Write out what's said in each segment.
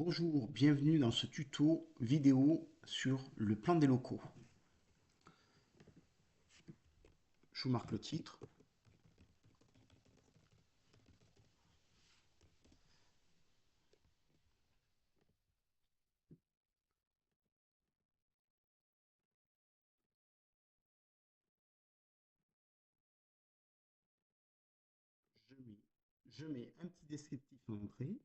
Bonjour, bienvenue dans ce tuto vidéo sur le plan des locaux. Je vous marque le titre. Je mets un petit descriptif en entrée.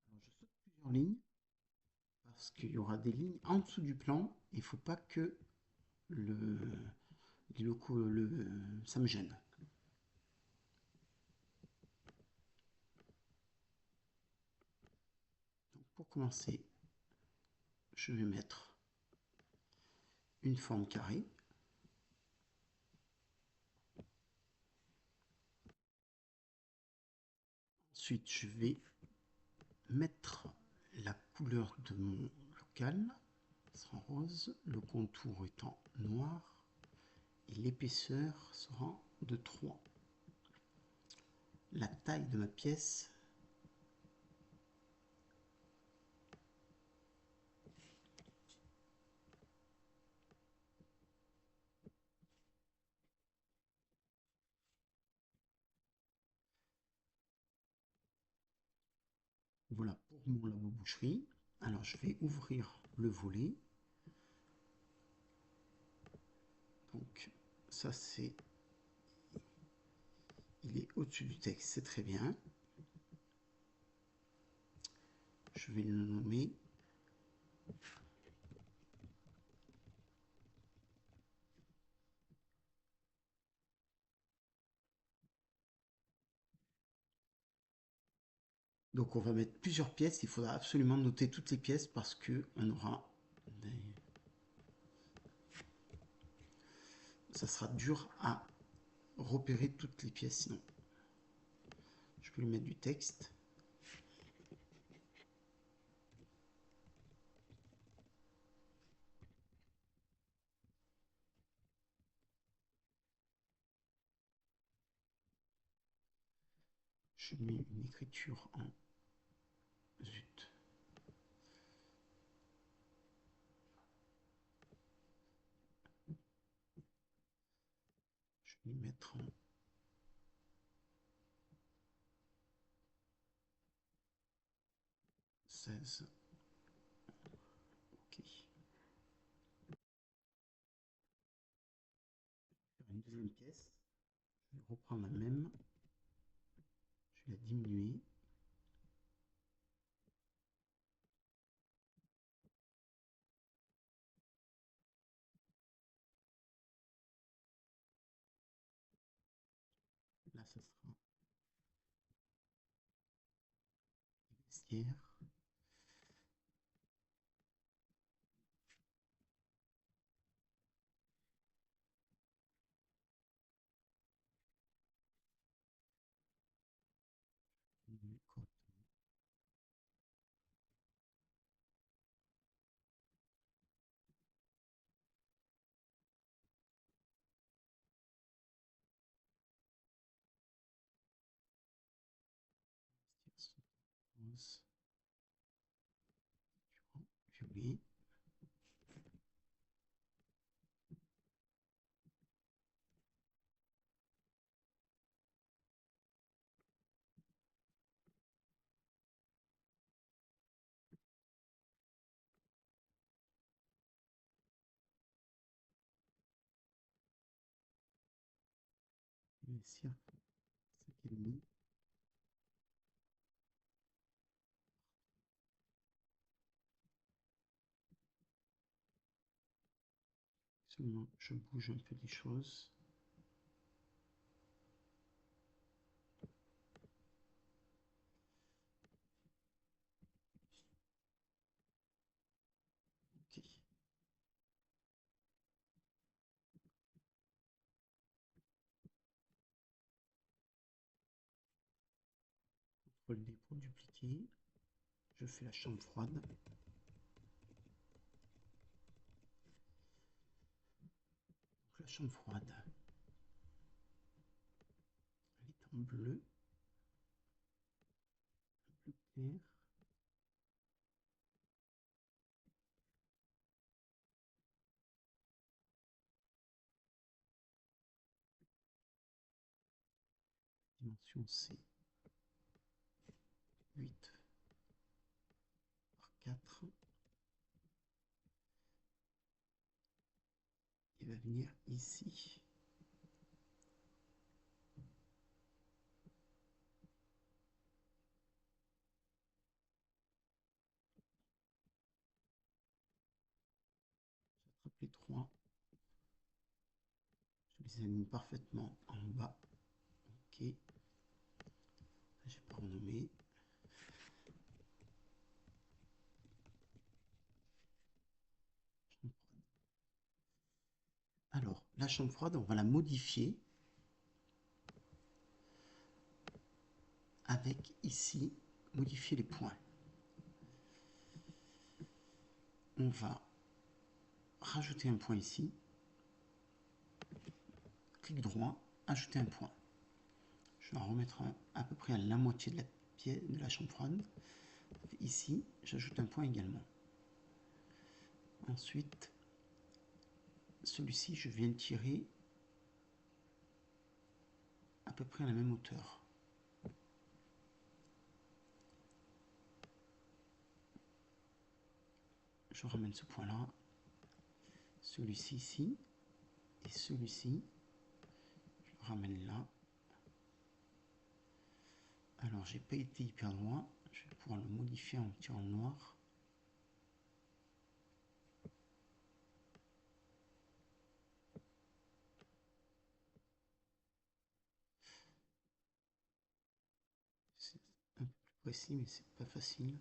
On va attaquer. Alors je saute plusieurs lignes parce qu'il y aura des lignes en dessous du plan. Il ne faut pas que le, les locaux, ça me gêne. Donc pour commencer, je vais mettre une forme carrée. Ensuite, je vais mettre la couleur de mon local, sera rose, le contour étant noir et l'épaisseur sera de 3. La taille de ma pièce voilà pour mon labo-boucherie. Alors je vais ouvrir le volet. Donc ça c'est, il est au-dessus du texte, c'est très bien. Je vais le nommer donc on va mettre plusieurs pièces. Il faudra absolument noter toutes les pièces parce que on aura ça sera dur à repérer toutes les pièces sinon. Je peux lui mettre du texte. Je mets une écriture en zut. Je vais lui mettre en 16. Ok. Une deuxième pièce. Je vais reprendre la même. Je vais la diminuer. Là, ça sera vestiaire. Rose, violet. Vestiaire, 5,5. Seulement, je bouge un peu des choses. Ok. CTRL D pour dupliquer. Je fais la chambre froide. Donc la chambre froide. bleu clair. Dimension C. 8 par 4. Il va venir ici. J'attrape les 3. Je les aligne parfaitement en bas. Ok. J'ai pas renommé. Alors, la chambre froide, on va la modifier avec ici, modifier les points. On va rajouter un point ici. Clic droit, ajouter un point. Je vais en remettre à peu près à la moitié de la chambre froide. Ici, j'ajoute un point également. Ensuite, celui-ci, je viens le tirer à peu près à la même hauteur. Je ramène ce point-là, celui-ci ici, et celui-ci, je le ramène là. Alors, j'ai pas été hyper droit, je vais pouvoir le modifier en tirant le noir. C'est un peu plus précis, mais c'est pas facile.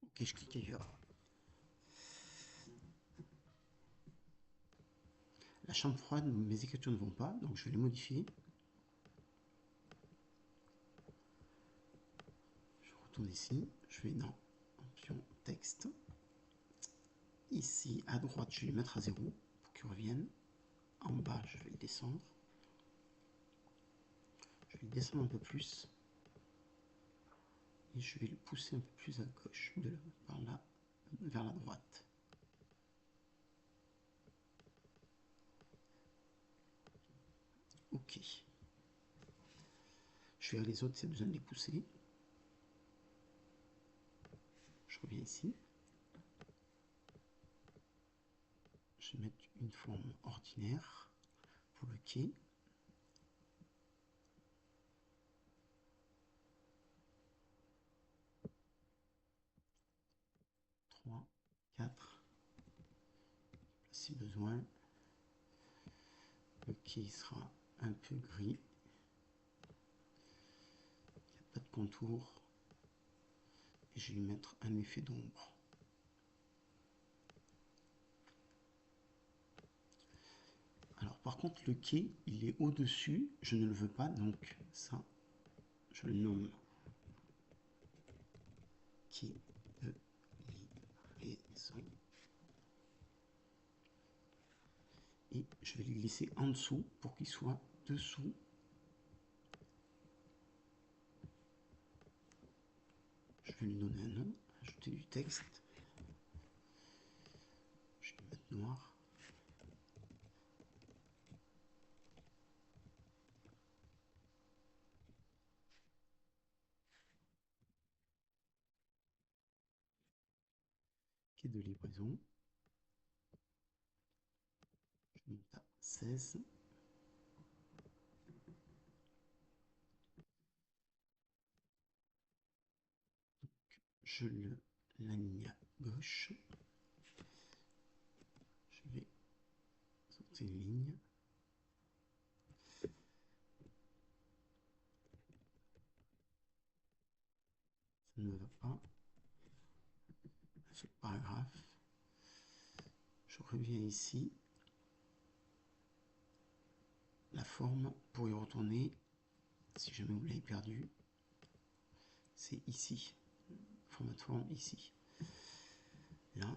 Ok, je clique ailleurs. La chambre froide, mes écritures ne vont pas, donc je vais les modifier. Je retourne ici, je vais dans option texte. Ici, à droite, je vais le mettre à 0 pour qu'il revienne. En bas, je vais le descendre. Je vais le descendre un peu plus. Et je vais le pousser un peu plus à gauche, par là, vers la droite. Ok. Je vais les autres, c'est besoin de les pousser. Je reviens ici. Je vais mettre une forme ordinaire pour le quai. 3, 4. Si besoin. Le quai sera un peu gris. Il n'y a pas de contour. Et je vais lui mettre un effet d'ombre. Alors par contre le quai il est au-dessus, je ne le veux pas, donc ça je le nomme quai de livraison. Et je vais le glisser en dessous pour qu'il soit dessous. Je vais lui donner un nom, ajouter du texte. Je vais mettre noir. Quai de livraison. Je monte à 16. Je l'aligne à gauche. Je vais sauter une ligne. Ça ne va pas. Ce paragraphe. Je reviens ici. La forme, pour y retourner, si jamais vous l'avez perdu, c'est ici. Format de forme ici. Là,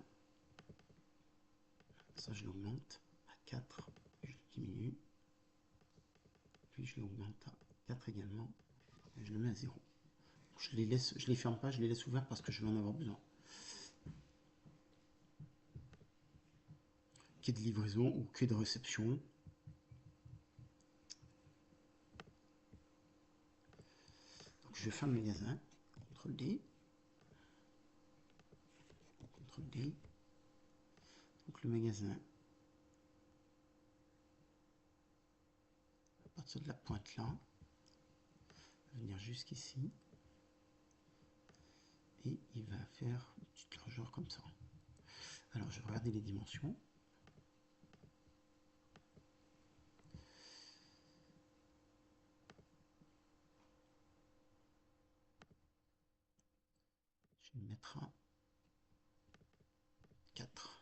également. Et je le mets à 0. Je les laisse, je les ferme pas, je les laisse ouverts parce que je vais en avoir besoin. Quai de livraison ou quai de réception. Donc je ferme le magasin. CTRL D. CTRL D. Donc le magasin, à partir de la pointe là, va venir jusqu'ici. Et il va faire une petite largeur comme ça. Alors je vais regarder les dimensions. Je vais le mettre à 4.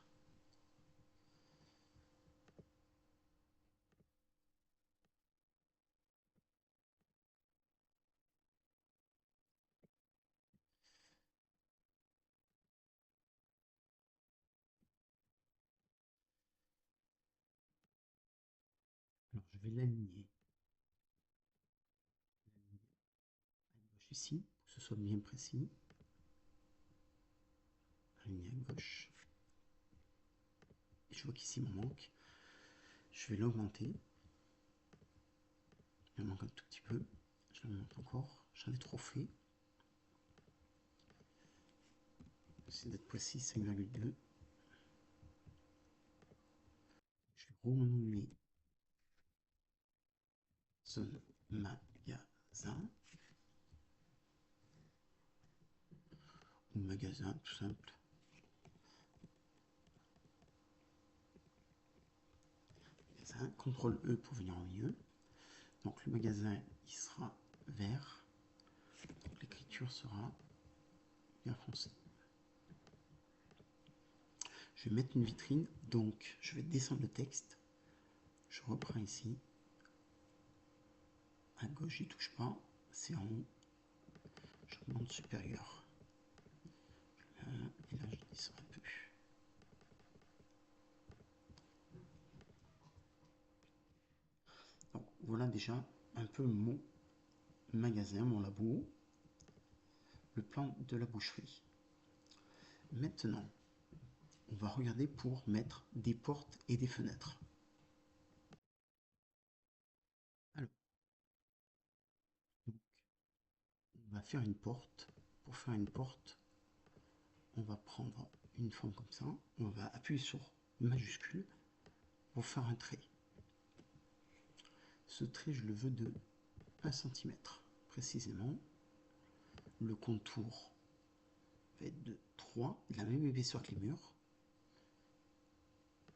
Alors je vais l'aligner à gauche ici, pour que ce soit bien précis. Aligner à gauche. Et je vois qu'ici il m'en manque. Je vais l'augmenter. Il me manque un tout petit peu. Je l'augmente encore. J'en ai trop fait. J'essaie d'être précis, 5,2. Je vais renommer zone magasin. Ou magasin, tout simple. Magasin. CTRL E pour venir en milieu. Donc le magasin, il sera vert. Donc l'écriture sera bien foncée. Je vais mettre une vitrine, donc je vais descendre le texte. Je reprends ici. À gauche, j'y touche pas. C'est en haut. Je remonte supérieur. Et là, je descends un peu. Donc voilà déjà un peu mon magasin, mon labo, le plan de la boucherie. Maintenant, on va regarder pour mettre des portes et des fenêtres. Alors, donc, on va faire une porte. Pour faire une porte, on va prendre une forme comme ça. On va appuyer sur majuscule pour faire un trait. Ce trait, je le veux de 1 cm précisément. Le contour va être de 3, de la même épaisseur que les murs.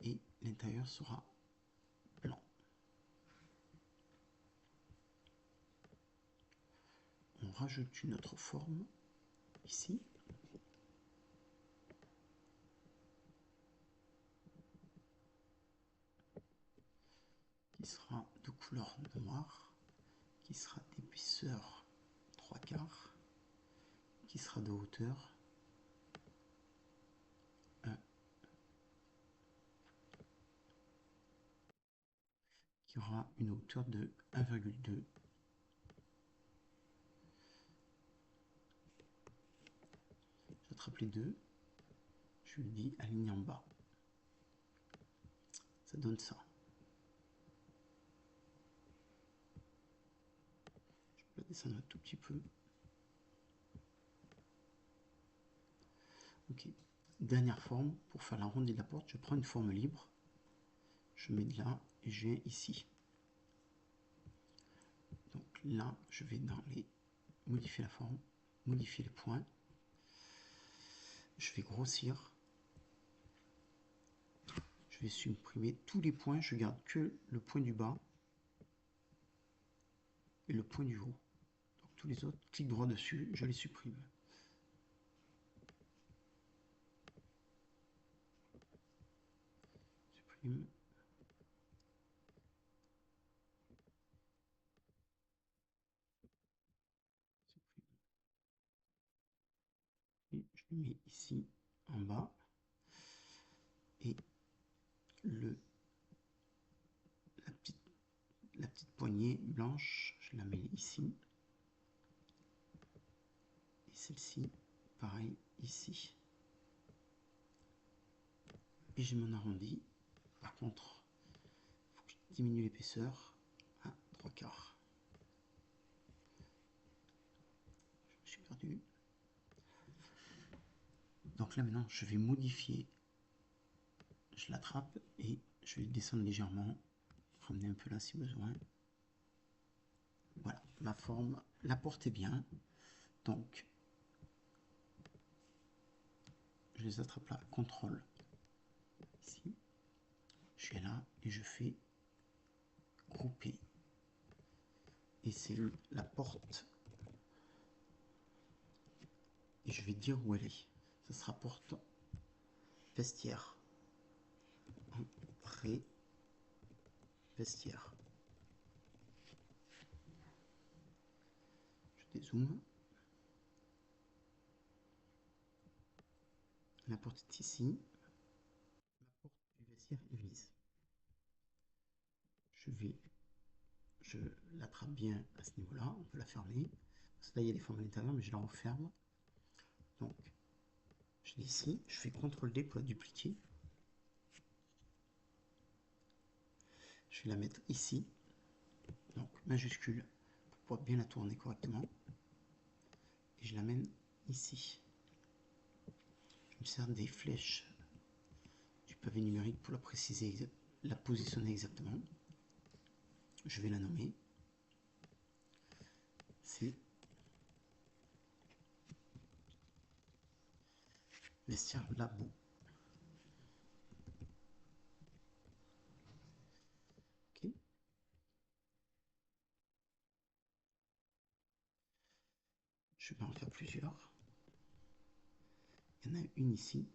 Et l'intérieur sera blanc. On rajoute une autre forme ici. Qui sera de couleur noire, qui sera d'épaisseur 3/4, qui sera de hauteur 1, qui aura une hauteur de 1,2. J'attrape les deux, je lui dis aligner en bas. Ça donne ça. Je peux descendre un tout petit peu. Ok. Dernière forme, pour faire l'arrondi de la porte, je prends une forme libre. Je mets de là et je viens ici. Donc là, je vais dans les modifier la forme, modifier les points. Je vais grossir. Je vais supprimer tous les points. Je garde que le point du bas et le point du haut. Donc tous les autres, clic droit dessus, je les supprime. Supprime. Supprime. Et je le mets ici en bas. Et la petite poignée blanche, je la mets ici. ici. Et celle-ci, pareil, ici. Et j'ai mon arrondi. Par contre, il faut que je diminue l'épaisseur à 3/4. Je me suis perdu. Donc là maintenant, je vais modifier. Je l'attrape et je vais le descendre légèrement. Ramener un peu là si besoin. Voilà, ma forme, la porte est bien. Donc, je les attrape là, contrôle. Ici. Je suis là et je fais grouper. Et c'est la porte. Et je vais dire où elle est. Ça sera porte vestiaire. Entrée vestiaire. Je dézoome. La porte est ici. La porte du vestiaire est mise. Je l'attrape bien à ce niveau-là. On peut la fermer. Parce que là, il y a des formes à l'intérieur, mais je la referme. Donc, je l'ai ici. Je fais CTRL-D pour la dupliquer. Je vais la mettre ici. Donc, majuscule pour pouvoir bien la tourner correctement. Et je l'amène ici. Je me sers des flèches du pavé numérique pour la préciser, la positionner exactement. Je vais la nommer. C'est vestiaire labo. Ok. Je vais en faire plusieurs. Il y en a une ici.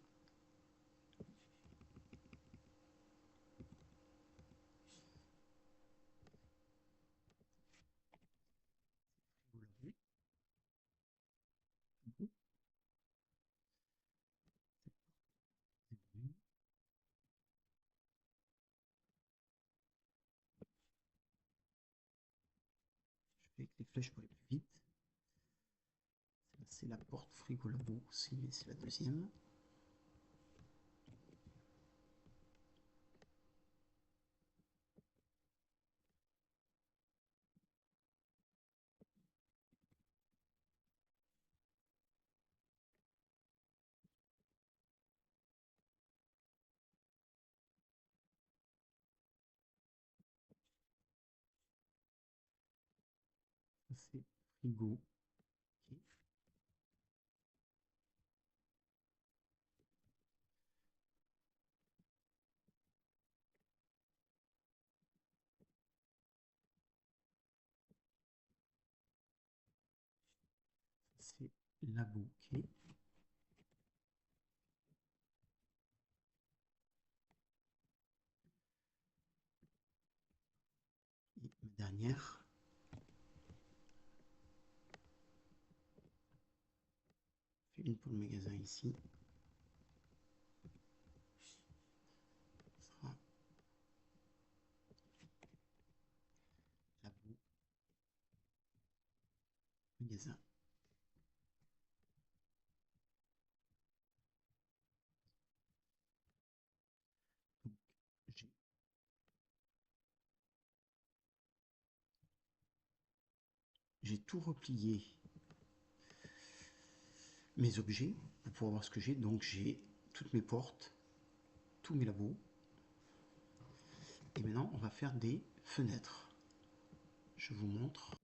Je fais avec les flèches pour aller plus vite. C'est la porte frigo labo aussi, c'est la deuxième. C'est frigo. Okay. C'est labo. Okay. Et ma dernière. Je fais une pour le magasin ici. Ça sera labo. Magasin. Donc, j'ai tout replié mes objets pour pouvoir voir ce que j'ai. Donc j'ai toutes mes portes, tous mes labos. Et maintenant, on va faire des fenêtres. Je vous montre.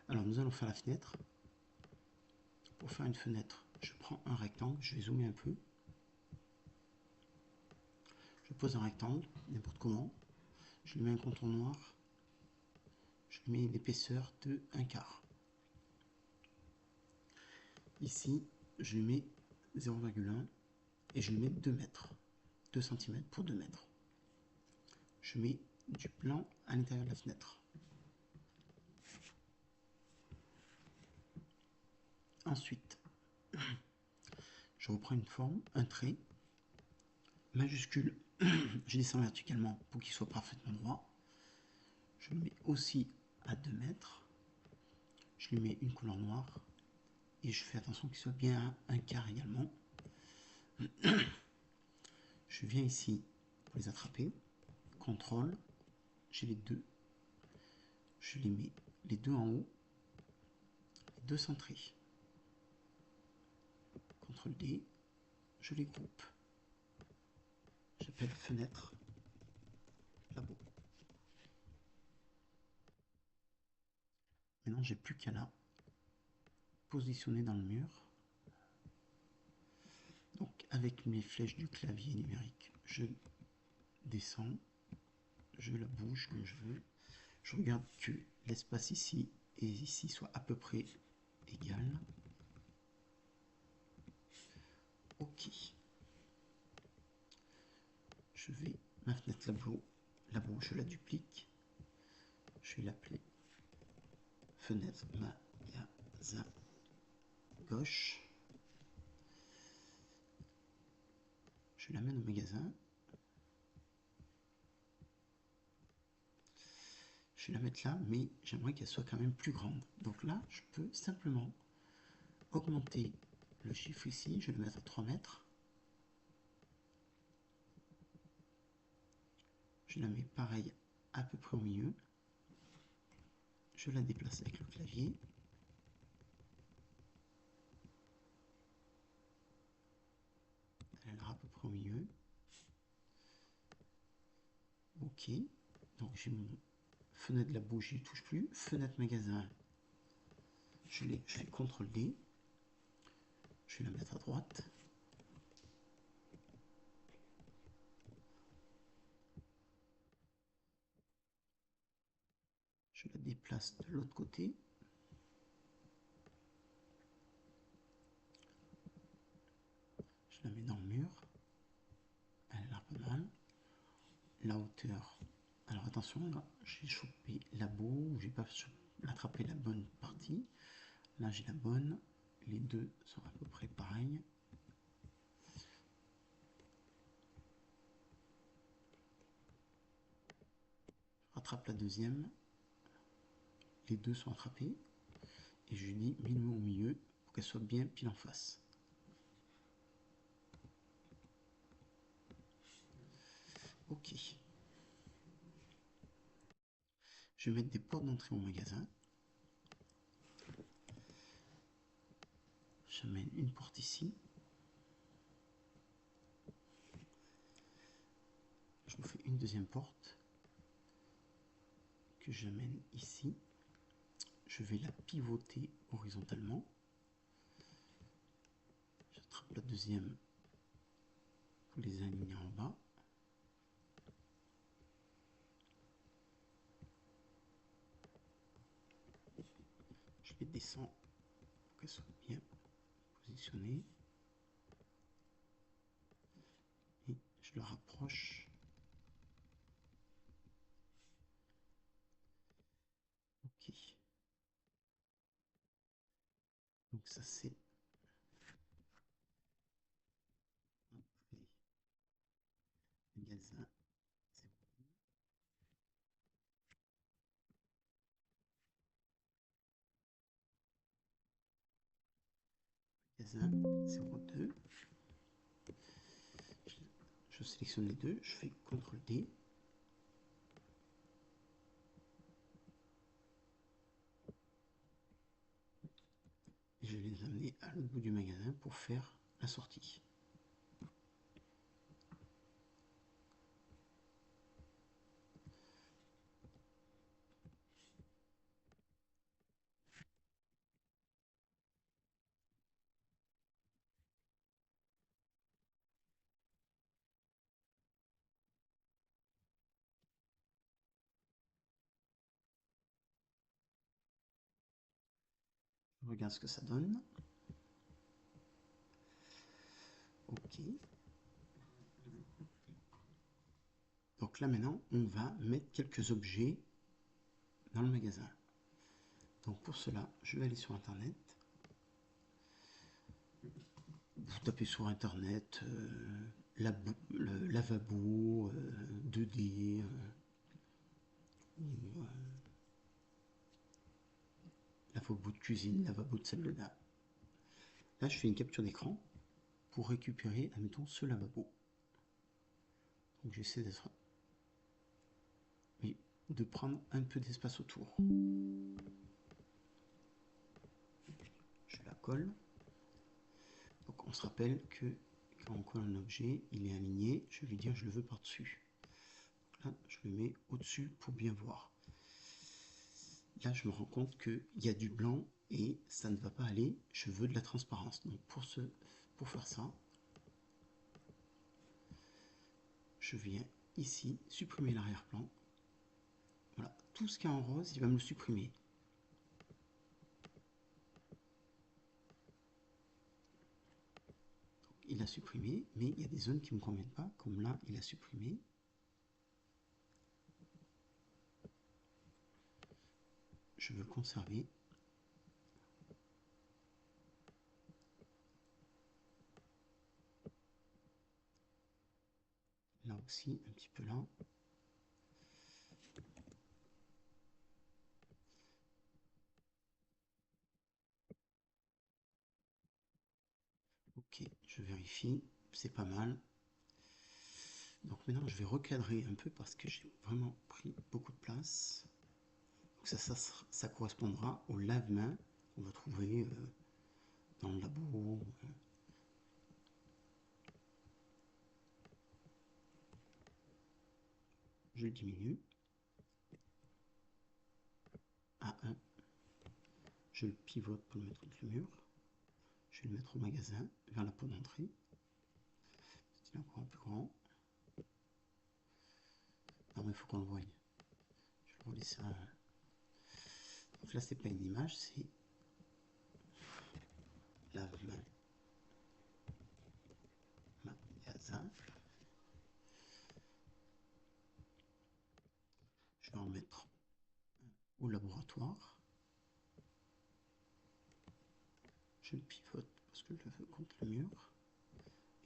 Alors, nous allons faire la fenêtre. Pour faire une fenêtre, je prends un rectangle. Je vais zoomer un peu. Je pose un rectangle, n'importe comment. Je lui mets un contour noir. Je lui mets une épaisseur de 1/4. Ici, je lui mets 0,1 et je lui mets 2 mètres. 2 cm pour 2 mètres. Je mets du blanc à l'intérieur de la fenêtre. Ensuite, je reprends une forme, un trait, majuscule, je descends verticalement pour qu'il soit parfaitement droit. Je le mets aussi à 2 mètres. je lui mets une couleur noire et je fais attention qu'il soit bien un quart également. Je viens ici pour les attraper, contrôle, j'ai les deux, je les mets les deux en haut, les deux centrés. CTRL D, je les groupe. J'appelle fenêtre labo. Maintenant, j'ai plus qu'à la positionner dans le mur. Donc, avec mes flèches du clavier numérique, je descends, je la bouge comme je veux. Je regarde que l'espace ici et ici soit à peu près égal. OK. Je vais ma fenêtre labo, je la duplique. Je vais l'appeler fenêtre magasin gauche. Je l'amène au magasin. Je vais la mettre là, mais j'aimerais qu'elle soit quand même plus grande. Donc là, je peux simplement augmenter le chiffre ici. Je vais le mettre à 3 mètres. Je la mets pareil à peu près au milieu. Je la déplace avec le clavier. Elle est à peu près au milieu. OK. Donc j'ai mon fenêtre labo, j'y touche plus. Fenêtre magasin, je fais CTRL D. Je vais la mettre à droite. Je la déplace de l'autre côté. Je la mets dans le mur. Elle a l'air pas mal. La hauteur. Alors attention, là, j'ai chopé labo, j'ai pas attrapé la bonne partie. Là, j'ai la bonne. Les deux sont à peu près pareils. Je rattrape la deuxième. Les deux sont attrapés. Et je lui dis mets-le au milieu pour qu'elle soit bien pile en face. OK. Je vais mettre des portes d'entrée au magasin. Je mets une porte ici. Je me fais une deuxième porte que j'amène ici. Je vais la pivoter horizontalement. J'attrape la deuxième pour les aligner en bas. Je les descends pour qu'elles soient bien positionnées. Et je le rapproche. OK. Donc ça c'est magasin. Magasin 02. Je sélectionne les deux, je fais CTRL D. Et je vais les amener à l'autre bout du magasin pour faire la sortie. Je regarde ce que ça donne. OK. Donc là maintenant, on va mettre quelques objets dans le magasin. Donc pour cela, je vais aller sur Internet. Vous tapez sur Internet le lavabo 2D. lavabo de cuisine, lavabo de salle de bain. Là, je fais une capture d'écran pour récupérer, admettons, ce lavabo. Donc j'essaie d'être... Oui, de prendre un peu d'espace autour. Je la colle. Donc on se rappelle que quand on colle un objet, il est aligné. Je vais dire je le veux par-dessus. Là, je le mets au-dessus pour bien voir. Là, je me rends compte qu'il y a du blanc et ça ne va pas aller. Je veux de la transparence. Donc pour faire ça, je viens ici supprimer l'arrière-plan. Voilà, tout ce qui est en rose, il va me le supprimer. Il a supprimé, mais il y a des zones qui ne me conviennent pas, comme là, il a supprimé. Je veux conserver. Là aussi, un petit peu là. Ok, je vérifie, c'est pas mal. Donc maintenant, je vais recadrer un peu parce que j'ai vraiment pris beaucoup de place. Donc ça correspondra au lave-main qu'on va trouver dans le labo. Je le diminue à 1. Je le pivote pour le mettre contre le mur. Je vais le mettre au magasin, vers la porte d'entrée. C'est encore un peu grand. Non, mais il faut qu'on le voie. Je vais rouler ça. Donc là, c'est pas une image, c'est lave-main magasin. Je vais en mettre au laboratoire. Je le pivote parce que je le veux contre le mur.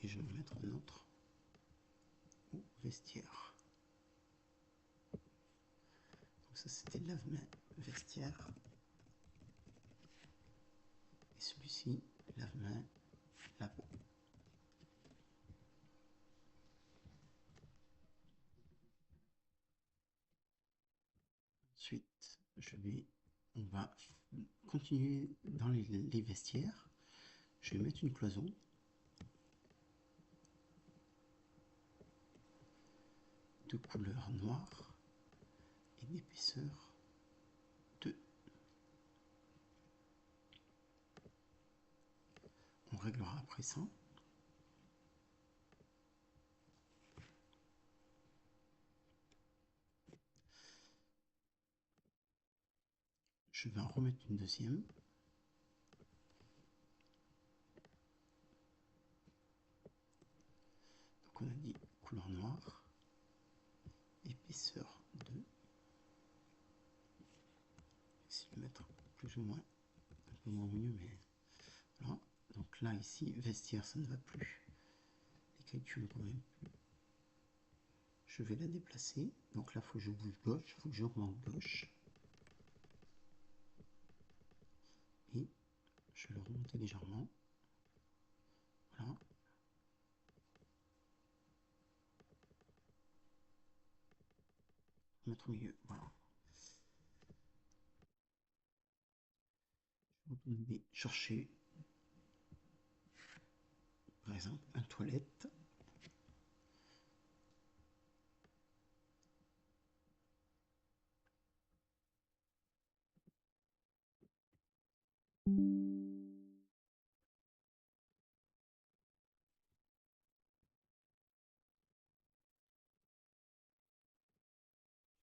Et je vais en mettre un autre au vestiaire. Donc ça, c'était lave-main vestiaire. Et celui-ci, lave-main labo. Ensuite, on va continuer dans les vestiaires. Je vais mettre une cloison. De couleur noire et d'épaisseur 2. On réglera après ça. Je vais en remettre une deuxième. Donc on a dit couleur noire, épaisseur 2. Essayer de le mettre plus ou moins, un peu moins mieux, mais voilà. Donc là, ici, vestiaire, ça ne va plus. Les calculs ne conviennent plus. Je vais la déplacer. Donc là, il faut que je bouge gauche, il faut que j'augmente gauche. Et je vais le remonter légèrement. Voilà. Mettre au milieu, voilà. Je vais chercher, par exemple, un toilette.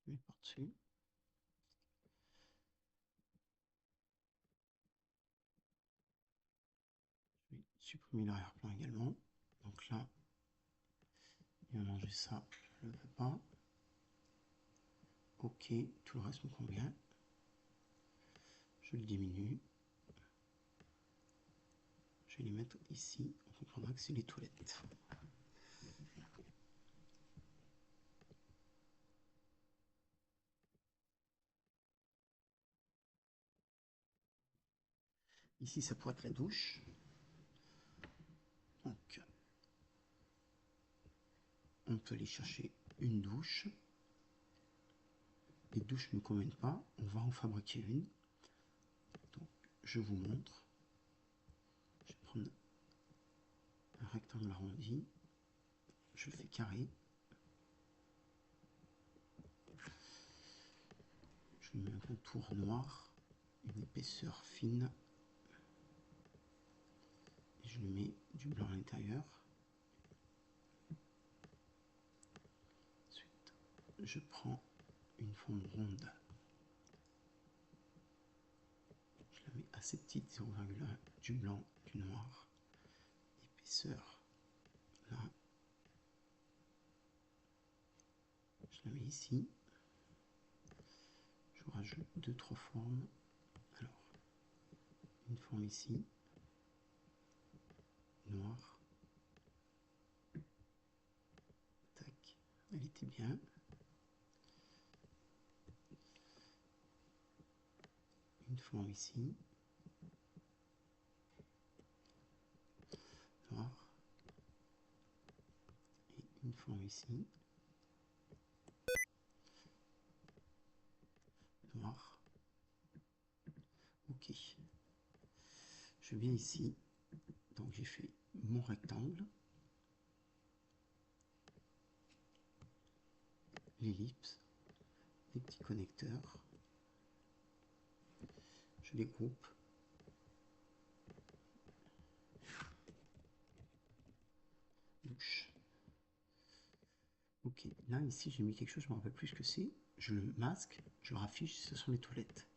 Je mets par-dessus. Je vais supprimer l'arrière-plan également. Donc là, il va manger ça, je ne le veux pas. Ok, tout le reste me convient. Je le diminue. Je vais les mettre ici. On comprendra que c'est les toilettes. Ici, ça pourrait être la douche. Donc, on peut aller chercher une douche. Les douches ne me conviennent pas, on va en fabriquer une. Donc, je vous montre. Je vais prendre un rectangle arrondi. Je le fais carré. Je lui mets un contour noir, une épaisseur fine. Et je lui mets du blanc à l'intérieur. Ensuite, je prends une forme ronde. Je la mets assez petite, 0,1, du blanc, du noir. Épaisseur, là. Je la mets ici. Je rajoute 2-3 formes. Alors, une forme ici, noire. Tac, elle était bien. Une forme ici, noire. Et une forme ici, noire. Ok. Je viens ici, donc j'ai fait mon rectangle, l'ellipse, les petits connecteurs. Je les groupe. Douche. Ok, là ici j'ai mis quelque chose, je ne me rappelle plus ce que c'est. Je le masque, je raffiche, ce sont les toilettes.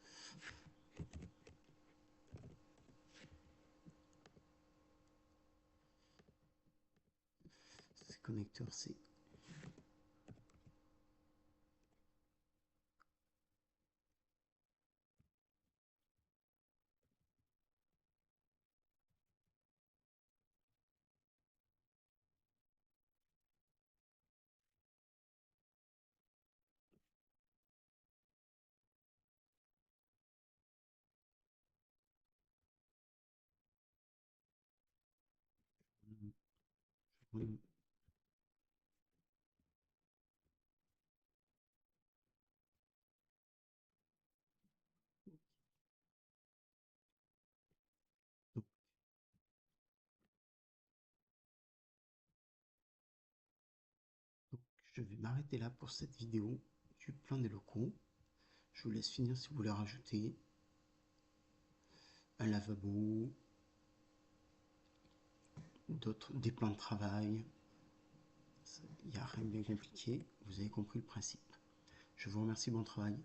Ces connecteurs, c'est donc, je vais m'arrêter là pour cette vidéo du plan des locaux. Je vous laisse finir si vous voulez rajouter un lavabo, des plans de travail. Il n'y a rien de bien compliqué, vous avez compris le principe. Je vous remercie, bon travail.